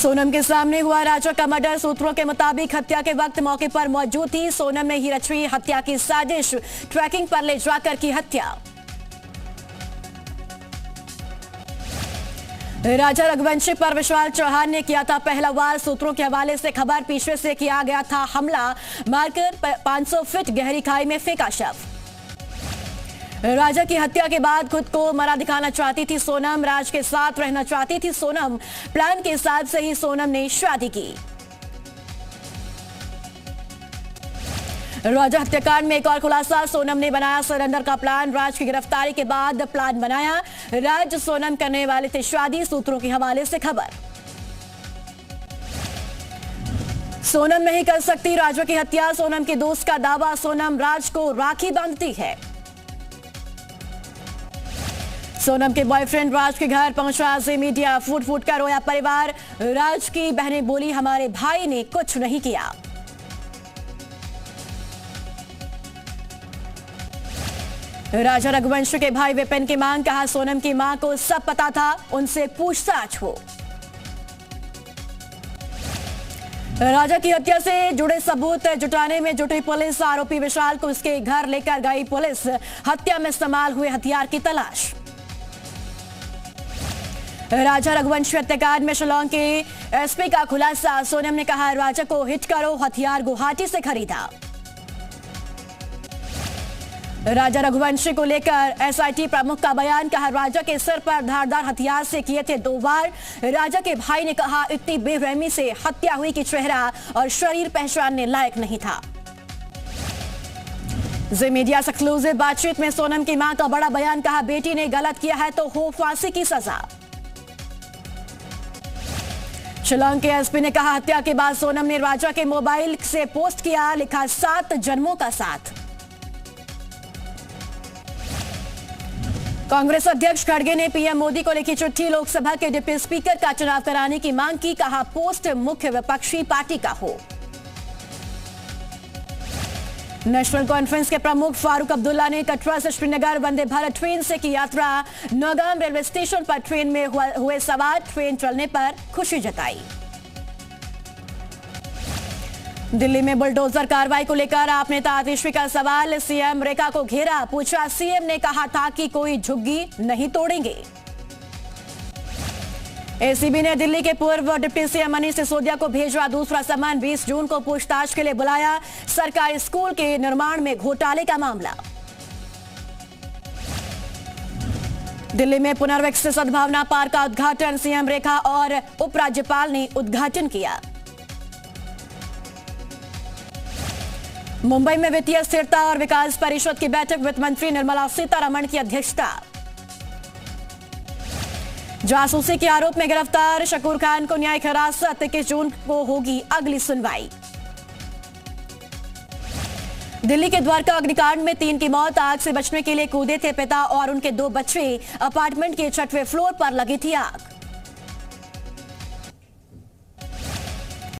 सोनम के सामने हुआ राजा का मर्डर। सूत्रों के मुताबिक हत्या के वक्त मौके पर मौजूद थी। सोनम ने ही रची हत्या की साजिश, ट्रैकिंग पर ले जाकर की हत्या। राजा रघुवंशी पर विशाल चौहान ने किया था पहला वार। सूत्रों के हवाले से खबर, पीछे से किया गया था हमला, मारकर 500 फीट गहरी खाई में फेंका शव। राजा की हत्या के बाद खुद को मरा दिखाना चाहती थी सोनम, राज के साथ रहना चाहती थी सोनम। प्लान के हिसाब से ही सोनम ने शादी की। राजा हत्याकांड में एक और खुलासा, सोनम ने बनाया सरेंडर का प्लान। राज की गिरफ्तारी के बाद प्लान बनाया। राज सोनम करने वाले थे शादी। सूत्रों के हवाले से खबर, सोनम नहीं कर सकती राजा की हत्या। सोनम के दोस्त का दावा, सोनम राज को राखी बांधती है। सोनम के बॉयफ्रेंड राज के घर पहुंचा जी मीडिया, फूट फूट कर रोया परिवार। राज की बहनें बोली, हमारे भाई ने कुछ नहीं किया। राजा रघुवंश के भाई विपिन की मांग, कहा सोनम की मां को सब पता था, उनसे पूछताछ हो। राजा की हत्या से जुड़े सबूत जुटाने में जुटी पुलिस। आरोपी विशाल को उसके घर लेकर गई पुलिस। हत्या में इस्तेमाल हुए हथियार की तलाश। राजा रघुवंशी हत्याकांड में शिलांग के एसपी का खुलासा, सोनम ने कहा राजा को हिट करो, हथियार गुवाहाटी से खरीदा। राजा रघुवंशी को लेकर एसआईटी प्रमुख का बयान, कहा राजा के सिर पर धारदार हथियार से किए थे 2 वार। राजा के भाई ने कहा इतनी बेरहमी से हत्या हुई कि चेहरा और शरीर पहचानने लायक नहीं था। जी मीडिया से एक्सक्लूसिव बातचीत में सोनम की मां का बड़ा बयान, कहा बेटी ने गलत किया है तो हो फांसी की सजा। शिलांग के एसपी ने कहा हत्या के बाद सोनम ने राजा के मोबाइल से पोस्ट किया, लिखा 7 जन्मों का साथ। कांग्रेस अध्यक्ष खड़गे ने पीएम मोदी को लिखी चिट्ठी, लोकसभा के डिप्टी स्पीकर का चुनाव कराने की मांग की। कहा पोस्ट मुख्य विपक्षी पार्टी का हो। नेशनल कॉन्फ्रेंस के प्रमुख फारूक अब्दुल्ला ने कटरा से श्रीनगर वंदे भारत ट्रेन से की यात्रा। नौगाम रेलवे स्टेशन पर ट्रेन में हुए सवार, ट्रेन चलने पर खुशी जताई। दिल्ली में बुलडोजर कार्रवाई को लेकर आप नेता आतिशी का सवाल, सीएम रेखा को घेरा, पूछा सीएम ने कहा था कि कोई झुग्गी नहीं तोड़ेंगे। एसीबी ने दिल्ली के पूर्व डिप्टी सीएम मनीष सिसोदिया को भेजा दूसरा सम्मन, 20 जून को पूछताछ के लिए बुलाया। सरकारी स्कूल के निर्माण में घोटाले का मामला। दिल्ली में पुनर्विकसित सद्भावना पार्क का उद्घाटन, सीएम रेखा और उपराज्यपाल ने उद्घाटन किया। मुंबई में वित्तीय स्थिरता और विकास परिषद की बैठक, वित्त मंत्री निर्मला सीतारमण की अध्यक्षता। जासूसी के आरोप में गिरफ्तार शकूर खान को न्यायिक हिरासत, 21 जून को होगी अगली सुनवाई। दिल्ली के द्वारका अग्निकांड में 3 की मौत, आग से बचने के लिए कूदे थे पिता और उनके 2 बच्चे। अपार्टमेंट के 6वें फ्लोर पर लगी थी आग।